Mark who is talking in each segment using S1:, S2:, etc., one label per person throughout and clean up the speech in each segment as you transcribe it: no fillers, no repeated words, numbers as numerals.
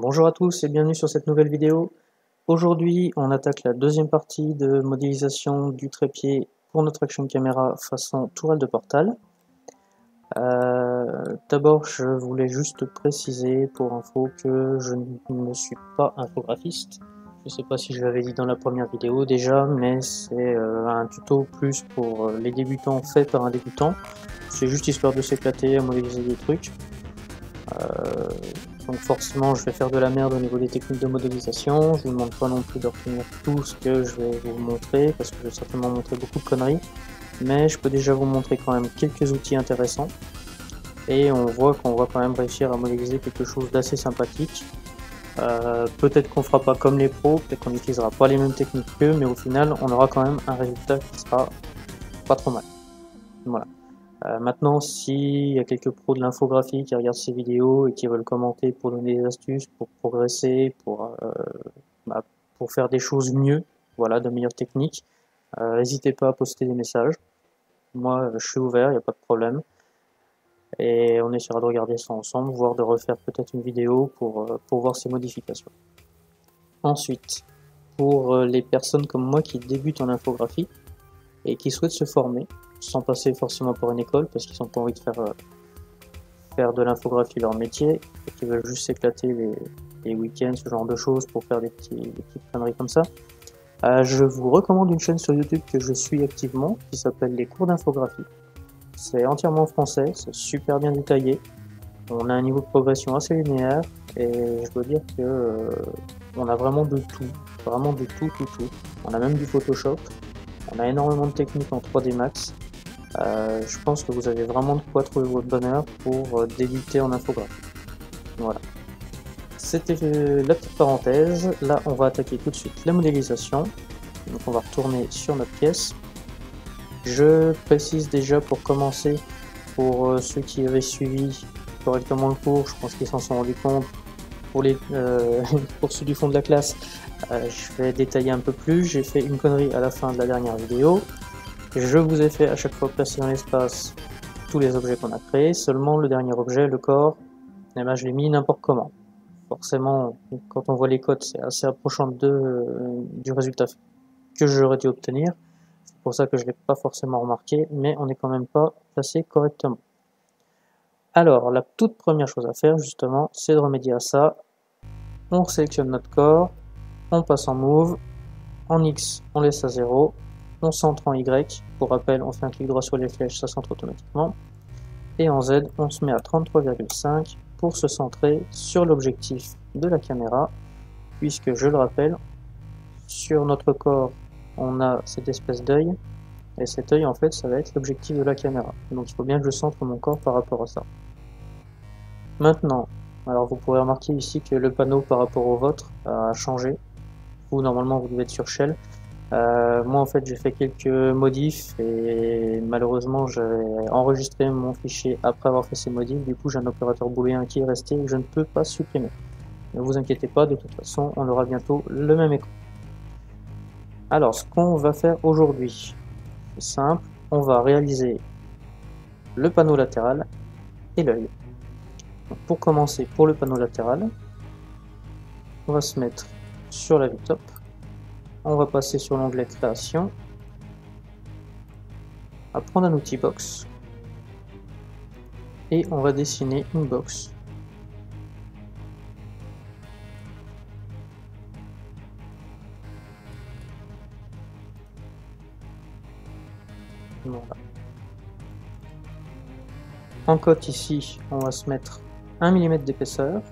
S1: Bonjour à tous et bienvenue sur cette nouvelle vidéo. Aujourd'hui, on attaque la deuxième partie de modélisation du trépied pour notre action caméra façon tourelle de Portal. D'abord, je voulais juste préciser pour info que je ne suis pas infographiste. Je ne sais pas si je l'avais dit dans la première vidéo déjà, mais c'est un tuto plus pour les débutants fait par un débutant. C'est juste histoire de s'éclater à modéliser des trucs. Donc forcément je vais faire de la merde au niveau des techniques de modélisation, je ne vous demande pas non plus de retenir tout ce que je vais vous montrer, parce que je vais certainement montrer beaucoup de conneries, mais je peux déjà vous montrer quand même quelques outils intéressants, et on voit qu'on va quand même réussir à modéliser quelque chose d'assez sympathique. Peut-être qu'on fera pas comme les pros, peut-être qu'on n'utilisera pas les mêmes techniques qu'eux, mais au final on aura quand même un résultat qui sera pas trop mal. Voilà. Maintenant, s'il y a quelques pros de l'infographie qui regardent ces vidéos et qui veulent commenter pour donner des astuces, pour progresser, pour faire des choses mieux, voilà, de meilleures techniques, n'hésitez pas à poster des messages. Moi, je suis ouvert, il n'y a pas de problème. Et on essaiera de regarder ça ensemble, voire de refaire peut-être une vidéo pour voir ces modifications. Ensuite, pour les personnes comme moi qui débutent en infographie et qui souhaitent se former, sans passer forcément par une école, parce qu'ils n'ont pas envie de faire de l'infographie leur métier, et qu'ils veulent juste s'éclater les week-ends, ce genre de choses, pour faire des petites conneries comme ça. Je vous recommande une chaîne sur YouTube que je suis activement, qui s'appelle Les Cours d'Infographie. C'est entièrement français, c'est super bien détaillé, on a un niveau de progression assez linéaire, et je dois dire que on a vraiment de tout, tout. On a même du Photoshop, on a énormément de techniques en 3D Max. Je pense que vous avez vraiment de quoi trouver votre bonheur pour débuter en infographie. Voilà. C'était la petite parenthèse. Là, on va attaquer tout de suite la modélisation. Donc, on va retourner sur notre pièce. Je précise déjà pour commencer, pour ceux qui avaient suivi correctement le cours, je pense qu'ils s'en sont rendus compte. Pour ceux du fond de la classe, je vais détailler un peu plus. J'ai fait une connerie à la fin de la dernière vidéo. Je vous ai fait à chaque fois placer dans l'espace tous les objets qu'on a créés, seulement le dernier objet, le corps, eh ben, je l'ai mis n'importe comment. Forcément, quand on voit les codes, c'est assez approchant du résultat que j'aurais dû obtenir. C'est pour ça que je ne l'ai pas forcément remarqué, mais on n'est quand même pas placé correctement. Alors, la toute première chose à faire, justement, c'est de remédier à ça. On sélectionne notre corps, on passe en Move, en X, on laisse à 0, on centre en Y, pour rappel, on fait un clic droit sur les flèches, ça centre automatiquement, et en Z, on se met à 33,5 pour se centrer sur l'objectif de la caméra, puisque, je le rappelle, sur notre corps, on a cette espèce d'œil, et cet œil, en fait, ça va être l'objectif de la caméra. Donc il faut bien que je centre mon corps par rapport à ça. Maintenant, alors vous pourrez remarquer ici que le panneau par rapport au vôtre a changé. Vous, normalement, vous devez être sur Shell. Moi en fait j'ai fait quelques modifs et malheureusement j'ai enregistré mon fichier après avoir fait ces modifs, du coup j'ai un opérateur booléen qui est resté et je ne peux pas supprimer. Ne vous inquiétez pas, de toute façon on aura bientôt le même écran. Alors ce qu'on va faire aujourd'hui, c'est simple, on va réaliser le panneau latéral et l'œil. Pour commencer, pour le panneau latéral, on va se mettre sur la vue top. On va passer sur l'onglet création, on va prendre un outil box et on va dessiner une box. Voilà. En cote ici, on va se mettre 1 mm d'épaisseur.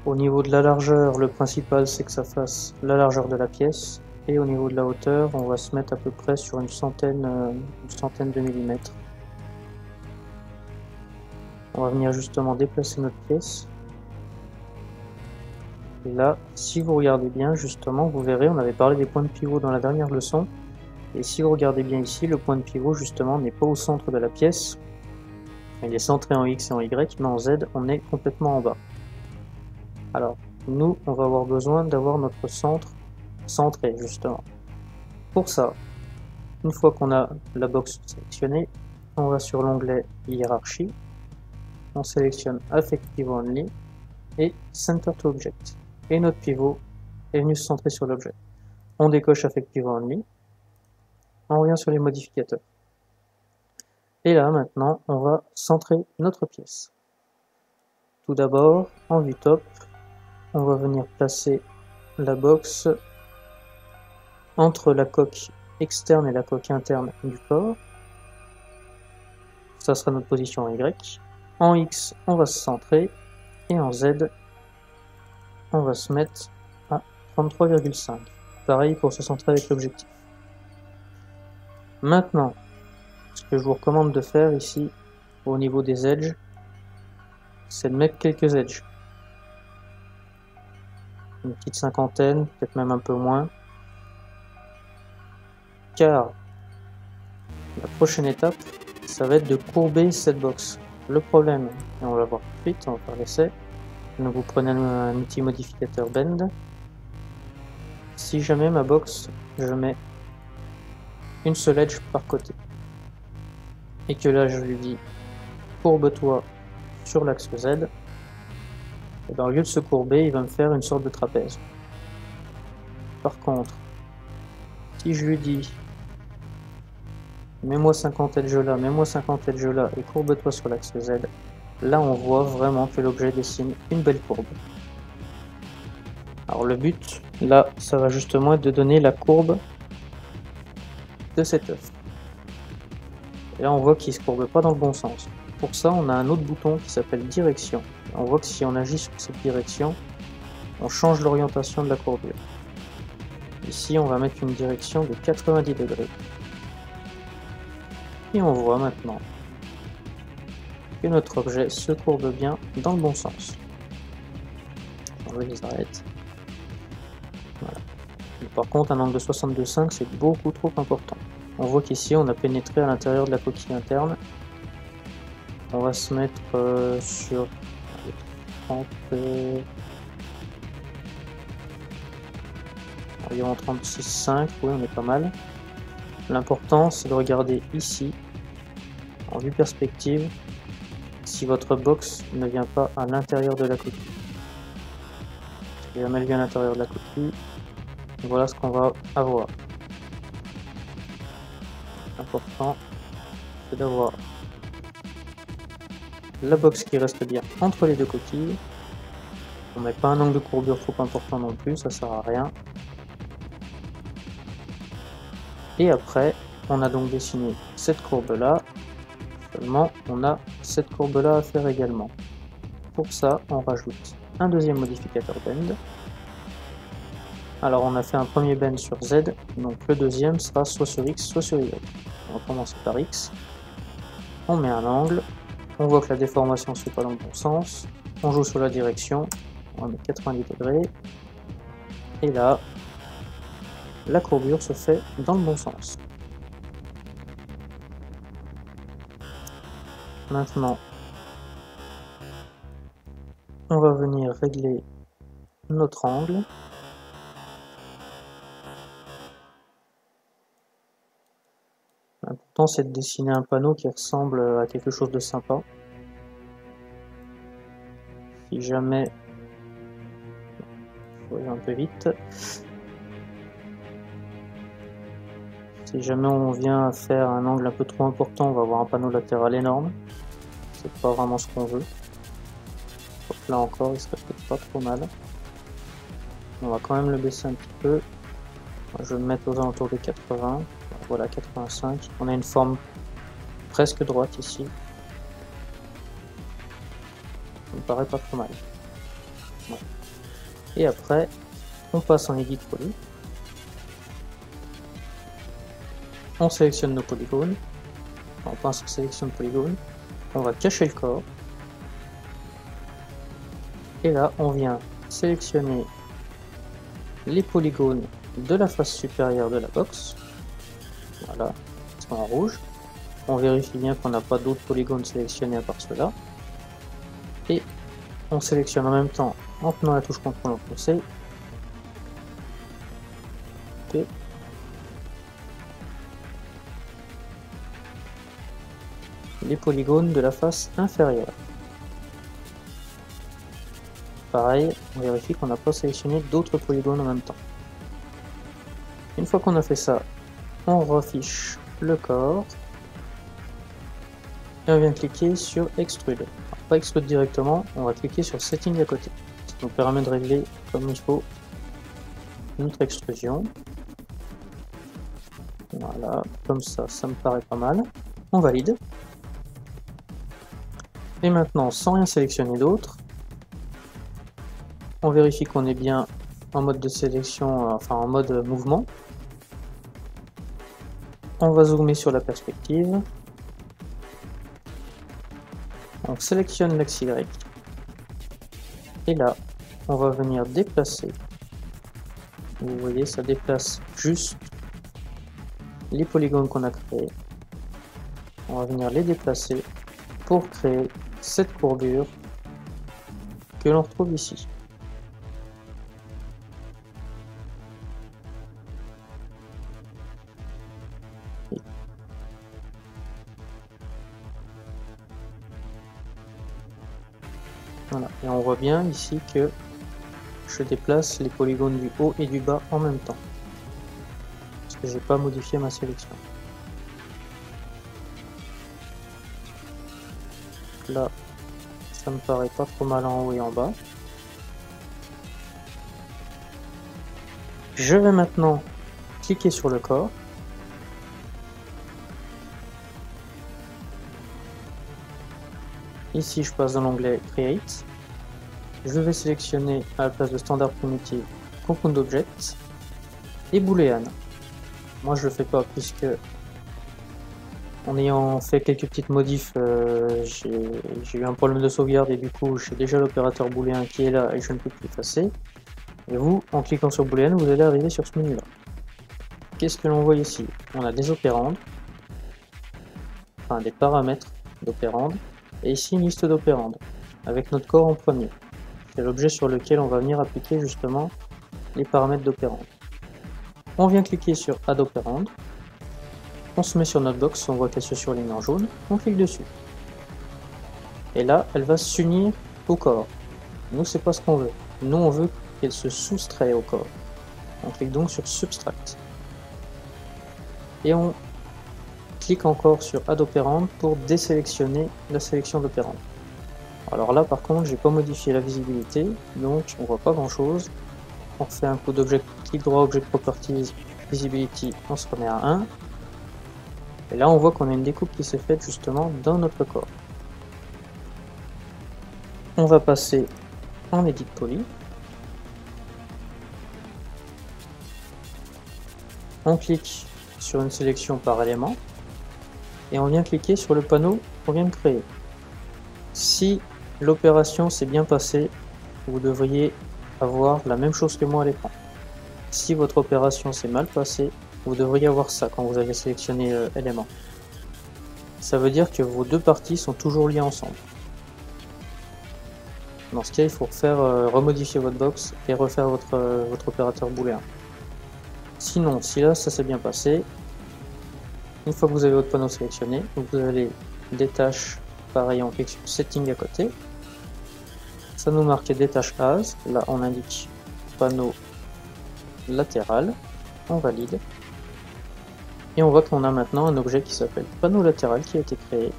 S1: Au niveau de la largeur, le principal c'est que ça fasse la largeur de la pièce. Et au niveau de la hauteur, on va se mettre à peu près sur une centaine de millimètres. On va venir justement déplacer notre pièce. Et là, si vous regardez bien, justement, vous verrez, on avait parlé des points de pivot dans la dernière leçon. Et si vous regardez bien ici, le point de pivot, justement, n'est pas au centre de la pièce. Il est centré en X et en Y, mais en Z, on est complètement en bas. Alors, nous, on va avoir besoin d'avoir notre centre centré, justement. Pour ça, une fois qu'on a la box sélectionnée, on va sur l'onglet hiérarchie, on sélectionne Effective Only, et Center to Object. Et notre pivot est venu se centrer sur l'objet. On décoche Affect Pivot Only. On revient sur les modificateurs. Et là, maintenant, on va centrer notre pièce. Tout d'abord, en vue top, on va venir placer la box entre la coque externe et la coque interne du corps. Ça sera notre position en Y. En X, on va se centrer. Et en Z, on va se mettre à 33,5. Pareil pour se centrer avec l'objectif. Maintenant, ce que je vous recommande de faire ici, au niveau des edges, c'est de mettre quelques edges. Une petite cinquantaine, peut-être même un peu moins. Car la prochaine étape, ça va être de courber cette box. Le problème, et on va voir tout de suite, on va faire l'essai. Donc vous prenez un outil modificateur Bend. Si jamais ma box, je mets une seule edge par côté. Et que là je lui dis courbe-toi sur l'axe Z, et bien au lieu de se courber, il va me faire une sorte de trapèze. Par contre, si je lui dis mets-moi 50 edges là, mets-moi 50 edges là et courbe-toi sur l'axe Z, là on voit vraiment que l'objet dessine une belle courbe. Alors le but, là, ça va justement être de donner la courbe de cet œuf. Et là on voit qu'il ne se courbe pas dans le bon sens. Pour ça, on a un autre bouton qui s'appelle direction. On voit que si on agit sur cette direction, on change l'orientation de la courbure. Ici, on va mettre une direction de 90 degrés. Et on voit maintenant que notre objet se courbe bien dans le bon sens. On va les arrêter. Voilà. Par contre, un angle de 62,5, c'est beaucoup trop important. On voit qu'ici, on a pénétré à l'intérieur de la coquille interne. On va se mettre sur 30, environ 36,5, oui, on est pas mal. L'important, c'est de regarder ici, en vue perspective, si votre box ne vient pas à l'intérieur de la coquille. Si jamais elle vient à l'intérieur de la coquille, voilà ce qu'on va avoir. L'important, c'est d'avoir la box qui reste bien entre les deux coquilles. On met pas un angle de courbure trop important non plus, ça sert à rien. Et après, on a donc dessiné cette courbe là, seulement on a cette courbe là à faire également. Pour ça, on rajoute un deuxième modificateur bend. Alors on a fait un premier bend sur Z, donc le deuxième sera soit sur X, soit sur Y. On va commencer par X. On met un angle. On voit que la déformation ne se fait pas dans le bon sens. On joue sur la direction. On va mettre 90 degrés. Et là, la courbure se fait dans le bon sens. Maintenant, on va venir régler notre angle. L'important, c'est de dessiner un panneau qui ressemble à quelque chose de sympa. Si jamais... je vais un peu vite. Si jamais on vient à faire un angle un peu trop important, on va avoir un panneau latéral énorme. C'est pas vraiment ce qu'on veut. Donc là encore, il serait peut-être pas trop mal. On va quand même le baisser un petit peu. Je vais me mettre aux alentours de 80. Voilà, 85. On a une forme presque droite ici. Ça me paraît pas trop mal. Voilà. Et après, on passe en Edit Poly. On sélectionne nos polygones. On passe en sélection de polygones. On va cacher le corps. Et là, on vient sélectionner les polygones de la face supérieure de la box. Voilà, ils sont en rouge. On vérifie bien qu'on n'a pas d'autres polygones sélectionnés à part ceux-là. Et on sélectionne en même temps, en tenant la touche CTRL enfoncée, et les polygones de la face inférieure. pareil, on vérifie qu'on n'a pas sélectionné d'autres polygones en même temps. Une fois qu'on a fait ça, on refiche le corps et on vient cliquer sur Extrude. Alors, pas Extrude directement, on va cliquer sur Setting à côté. Ça nous permet de régler comme il faut notre extrusion. Voilà, comme ça me paraît pas mal. On valide. Et maintenant, sans rien sélectionner d'autre, on vérifie qu'on est bien en mode de sélection, enfin en mode mouvement. On va zoomer sur la perspective. On sélectionne l'axe Y. Et là, on va venir déplacer. Vous voyez, ça déplace juste les polygones qu'on a créés. On va venir les déplacer pour créer cette courbure que l'on retrouve ici. Voilà, et on voit bien ici que je déplace les polygones du haut et du bas en même temps, parce que j'ai pas modifié ma sélection. Là, ça me paraît pas trop mal en haut et en bas. Je vais maintenant cliquer sur le corps. Ici, je passe dans l'onglet Create. Je vais sélectionner à la place de Standard Primitive Compound Object et Boolean. Moi, je le fais pas puisque, en ayant fait quelques petites modifs, j'ai eu un problème de sauvegarde et du coup, j'ai déjà l'opérateur booléen qui est là et je ne peux plus l'effacer. Et vous, en cliquant sur Boolean, vous allez arriver sur ce menu-là. Qu'est-ce que l'on voit ici? On a des opérandes, enfin des paramètres d'opérandes, et ici une liste d'opérandes, avec notre corps en premier. C'est l'objet sur lequel on va venir appliquer justement les paramètres d'opérandes. On vient cliquer sur Add Opérande, on se met sur notre box, on voit qu'elle se surligne en jaune, on clique dessus. Et là, elle va s'unir au corps. Nous, c'est pas ce qu'on veut. Nous, on veut qu'elle se soustrait au corps. On clique donc sur Subtract. Et on clique encore sur Add Opérande pour désélectionner la sélection d'opérande. Alors là, par contre, j'ai pas modifié la visibilité, donc on voit pas grand chose. On refait un coup d'objet, clic droit, Object Properties, Visibility, on se remet à 1. Et là, on voit qu'on a une découpe qui s'est faite justement dans notre corps. On va passer en Edit Poly. On clique sur une sélection par élément et on vient cliquer sur le panneau qu'on vient de créer. Si l'opération s'est bien passée, vous devriez avoir la même chose que moi à l'écran. Si votre opération s'est mal passée, vous devriez avoir ça quand vous avez sélectionné élément. Ça veut dire que vos deux parties sont toujours liées ensemble. Dans ce cas, il faut remodifier votre box et refaire votre opérateur booléen. Sinon, si là ça s'est bien passé, une fois que vous avez votre panneau sélectionné, vous allez détache, pareil, on clique sur Setting à côté. Ça nous marque Détache As, là on indique panneau latéral, on valide. Et on voit qu'on a maintenant un objet qui s'appelle panneau latéral qui a été créé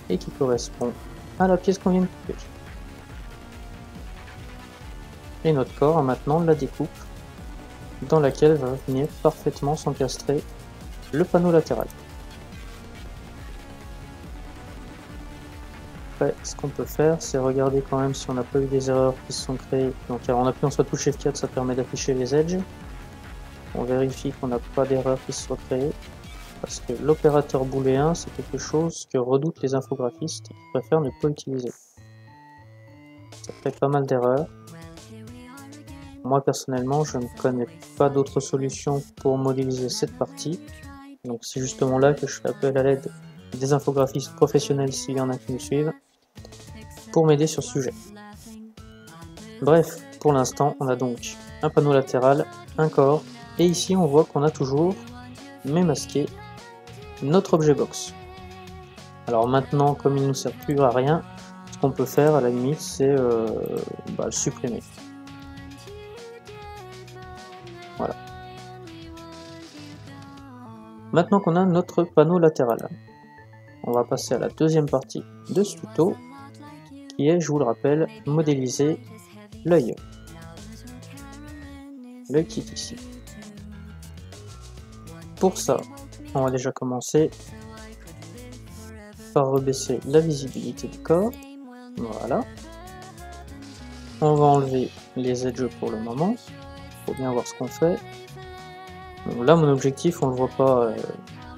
S1: et qui correspond à la pièce qu'on vient de couper. Et notre corps a maintenant la découpe dans laquelle va venir parfaitement s'encastrer le panneau latéral. Après, ce qu'on peut faire, c'est regarder quand même si on n'a pas eu des erreurs qui se sont créées. Donc en appuyant sur la touche F4, ça permet d'afficher les edges. On vérifie qu'on n'a pas d'erreurs qui se soient créées, parce que l'opérateur booléen, c'est quelque chose que redoutent les infographistes qui préfèrent ne pas utiliser. Ça fait pas mal d'erreurs. Moi personnellement, je ne connais pas d'autre solution pour modéliser cette partie. Donc c'est justement là que je fais appel à l'aide des infographistes professionnels, s'il y en a qui me suivent, pour m'aider sur ce sujet. Bref, pour l'instant, on a donc un panneau latéral, un corps, et ici on voit qu'on a toujours, mais masqué, notre objet box. Alors maintenant, comme il ne nous sert plus à rien, ce qu'on peut faire à la limite, c'est le supprimer. Voilà. Maintenant qu'on a notre panneau latéral, on va passer à la deuxième partie de ce tuto, qui est, je vous le rappelle, modéliser l'œil. L'œil qui est ici. Pour ça, on va déjà commencer par rebaisser la visibilité du corps. Voilà. On va enlever les edges pour le moment. Faut bien voir ce qu'on fait. Bon, là, mon objectif, on le voit pas,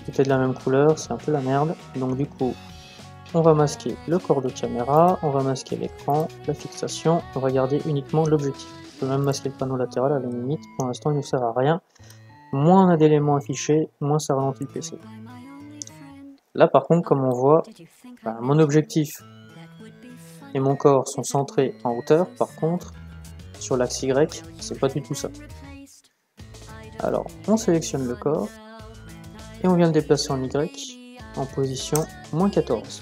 S1: tout est de la même couleur, c'est un peu la merde. Donc du coup, on va masquer le corps de caméra, on va masquer l'écran, la fixation, on va garder uniquement l'objectif. On peut même masquer le panneau latéral à la limite, pour l'instant il ne sert à rien. Moins on a d'éléments affichés, moins ça ralentit le PC. Là par contre, comme on voit, mon objectif et mon corps sont centrés en hauteur, par contre, sur l'axe Y, c'est pas du tout ça. Alors, on sélectionne le corps, et on vient le déplacer en Y, en position -14.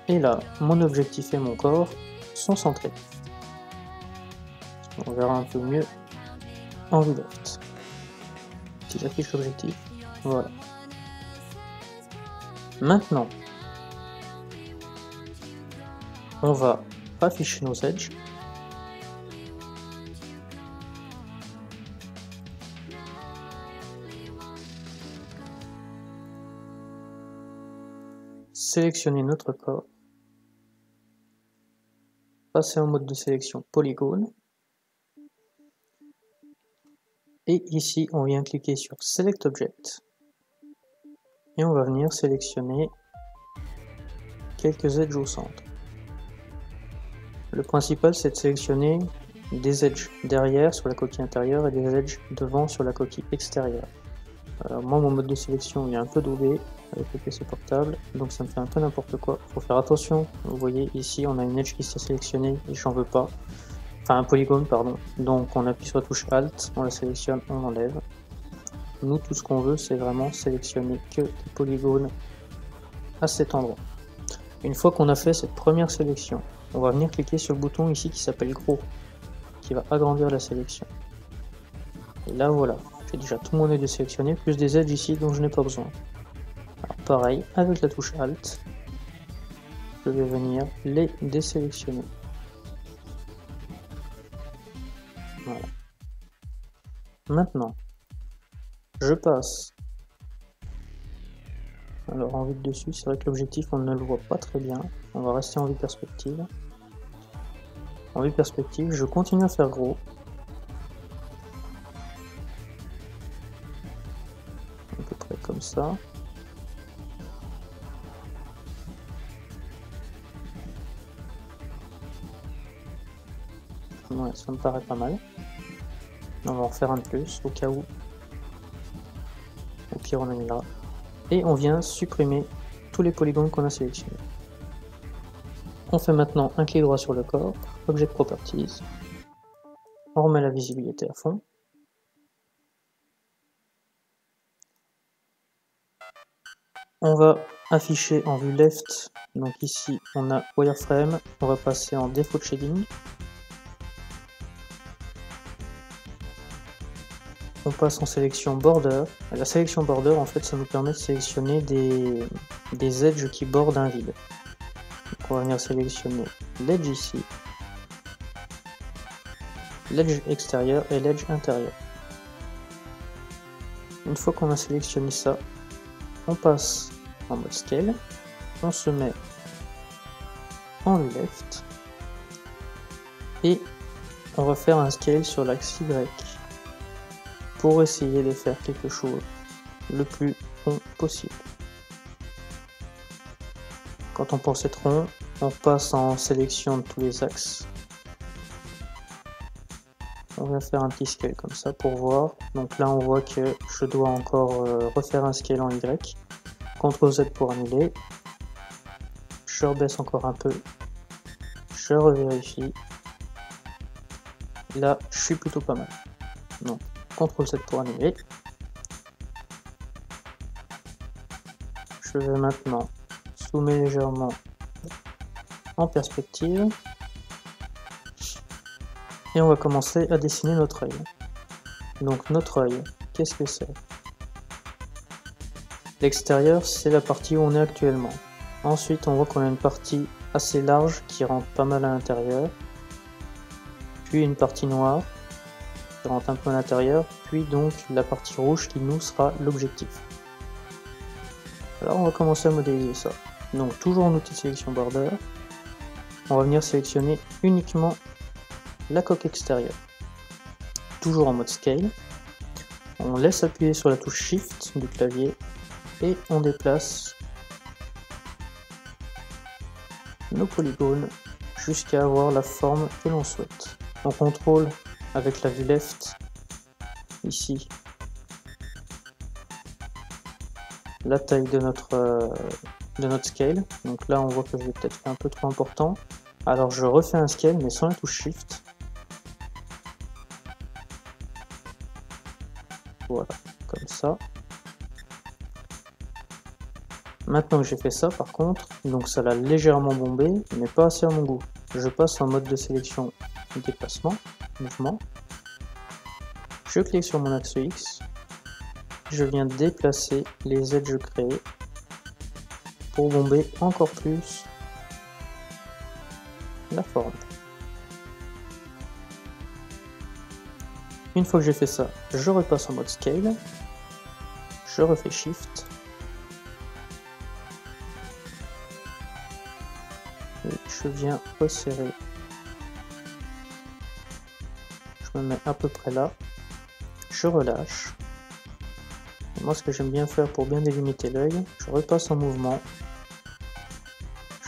S1: Et là, mon objectif et mon corps sont centrés. On verra un peu mieux en vue left. Si j'affiche l'objectif, voilà. Maintenant, on va afficher nos edges. Sélectionner notre corps. Passer en mode de sélection polygone. Et ici, on vient cliquer sur Select Object. Et on va venir sélectionner quelques edges au centre. Le principal, c'est de sélectionner des edges derrière sur la coquille intérieure et des edges devant sur la coquille extérieure. Alors moi, mon mode de sélection il est un peu doublé avec le PC portable, donc ça me fait un peu n'importe quoi. Il faut faire attention. Vous voyez ici, on a une edge qui s'est sélectionnée et j'en veux pas. Enfin, un polygone, pardon. Donc on appuie sur la touche Alt, on la sélectionne, on enlève. Nous, tout ce qu'on veut, c'est vraiment sélectionner que des polygones à cet endroit. Une fois qu'on a fait cette première sélection, on va venir cliquer sur le bouton ici qui s'appelle gros, qui va agrandir la sélection. Et là, voilà. J'ai déjà tout mon edge sélectionné, plus des edges ici dont je n'ai pas besoin. Alors pareil, avec la touche Alt, je vais venir les désélectionner. Voilà. Maintenant, je passe. Alors en vue de dessus, c'est vrai que l'objectif on ne le voit pas très bien. On va rester en vue perspective. En vue perspective, je continue à faire gros. À peu près comme ça. Ouais, ça me paraît pas mal. On va en faire un de plus au cas où. Au pire on annulera. Et on vient supprimer tous les polygones qu'on a sélectionnés. On fait maintenant un clic droit sur le corps, Object Properties. On remet la visibilité à fond. On va afficher en vue left. Donc ici on a Wireframe. On va passer en Default Shading. On passe en sélection border. La sélection border, en fait, ça nous permet de sélectionner des edges qui bordent un vide. Donc on va venir sélectionner l'edge ici, l'edge extérieur et l'edge intérieur. Une fois qu'on a sélectionné ça, on passe en mode scale, on se met en left et on va faire un scale sur l'axe Y. Pour essayer de faire quelque chose le plus rond possible. Quand on pense être rond, on passe en sélection de tous les axes. On va faire un petit scale comme ça pour voir. Donc là on voit que je dois encore refaire un scale en Y. CTRL Z pour annuler. Je rebaisse encore un peu. Je revérifie. Là je suis plutôt pas mal. Donc CTRL Z pour annuler. Je vais maintenant zoomer légèrement en perspective. Et on va commencer à dessiner notre œil. Donc notre œil, qu'est-ce que c'est? L'extérieur, c'est la partie où on est actuellement. Ensuite, on voit qu'on a une partie assez large qui rentre pas mal à l'intérieur. Puis une partie noire qui rentre un peu à l'intérieur. Puis donc la partie rouge qui nous sera l'objectif. Alors on va commencer à modéliser ça. Donc toujours en outil de sélection border. On va venir sélectionner uniquement la coque extérieure. Toujours en mode scale. On laisse appuyer sur la touche Shift du clavier et on déplace nos polygones jusqu'à avoir la forme que l'on souhaite. On contrôle avec la vue left ici la taille de notre scale. Donc là on voit que je l'ai peut-être fait un peu trop important. Alors je refais un scale mais sans la touche Shift. Voilà, comme ça. Maintenant que j'ai fait ça, par contre, donc ça l'a légèrement bombé, mais pas assez à mon goût. Je passe en mode de sélection déplacement, mouvement. Je clique sur mon axe X. Je viens déplacer les edges créés pour bomber encore plus la forme. Une fois que j'ai fait ça, je repasse en mode scale. Je refais Shift. Et je viens resserrer. Je me mets à peu près là. Je relâche. Et moi, ce que j'aime bien faire pour bien délimiter l'œil, je repasse en mouvement.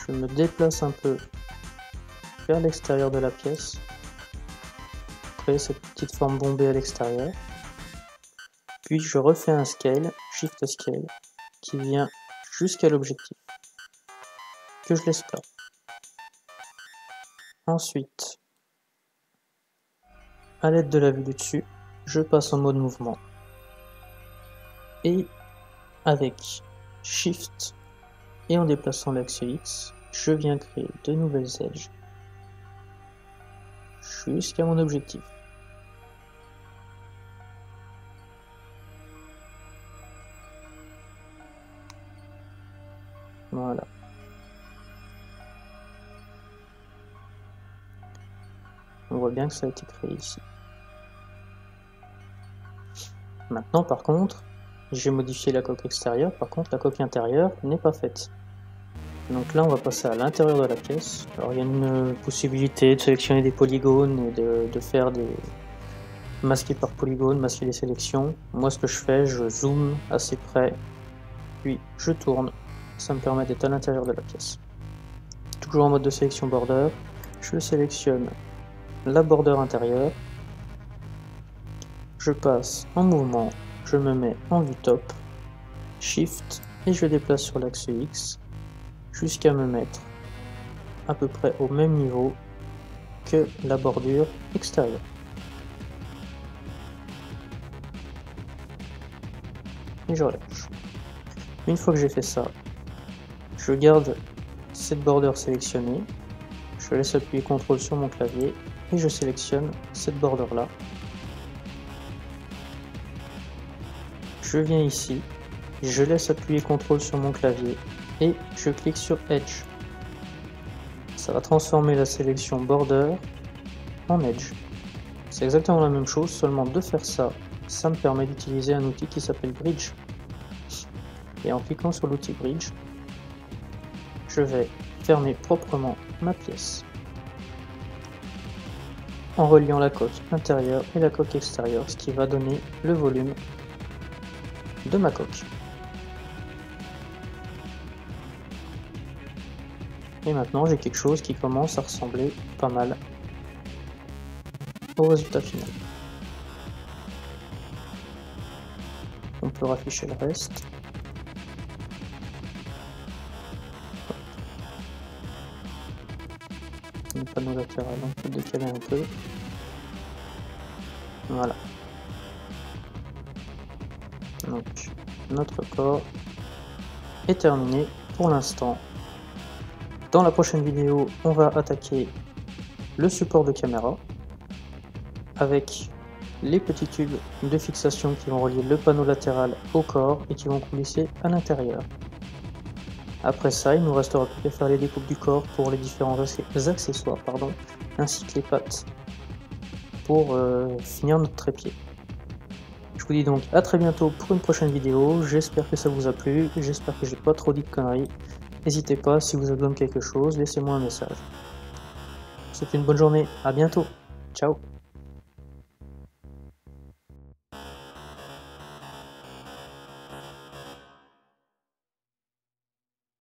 S1: Je me déplace un peu vers l'extérieur de la pièce. Créer cette petite forme bombée à l'extérieur. Puis je refais un scale, Shift Scale, qui vient jusqu'à l'objectif, que je laisse plat. Ensuite, à l'aide de la vue du dessus, je passe en mode mouvement. Et avec Shift et en déplaçant l'axe X, je viens créer de nouvelles edges jusqu'à mon objectif. Voilà. On voit bien que ça a été créé ici. Maintenant, par contre, j'ai modifié la coque extérieure, par contre la coque intérieure n'est pas faite. Donc là on va passer à l'intérieur de la pièce. Alors il y a une possibilité de sélectionner des polygones et de faire des masquer par polygone, masquer les sélections. Moi ce que je fais, je zoome assez près, puis je tourne. Ça me permet d'être à l'intérieur de la pièce. Toujours en mode de sélection border, je sélectionne la border intérieure. Je passe en mouvement, je me mets en vue top, Shift et je déplace sur l'axe X jusqu'à me mettre à peu près au même niveau que la bordure extérieure. Et je relâche. Une fois que j'ai fait ça, je garde cette bordure sélectionnée, je laisse appuyer CTRL sur mon clavier et je sélectionne cette bordure là. Je viens ici, je laisse appuyer CTRL sur mon clavier et je clique sur Edge. Ça va transformer la sélection Border en Edge. C'est exactement la même chose, seulement de faire ça, ça me permet d'utiliser un outil qui s'appelle Bridge. Et en cliquant sur l'outil Bridge, je vais fermer proprement ma pièce en reliant la coque intérieure et la coque extérieure, ce qui va donner le volume de ma coque. Et maintenant j'ai quelque chose qui commence à ressembler pas mal au résultat final. On peut rafficher le reste. Le panneau latéral, on peut décaler un peu. Voilà. Donc notre corps est terminé pour l'instant. Dans la prochaine vidéo, on va attaquer le support de caméra avec les petits tubes de fixation qui vont relier le panneau latéral au corps et qui vont coulisser à l'intérieur. Après ça, il nous restera plus qu'à faire les découpes du corps pour les différents accessoires, ainsi que les pattes pour finir notre trépied. Je vous dis donc à très bientôt pour une prochaine vidéo, j'espère que ça vous a plu, j'espère que j'ai pas trop dit de conneries. N'hésitez pas, si vous avez besoin de quelque chose, laissez-moi un message. Je vous souhaite une bonne journée, à bientôt, ciao.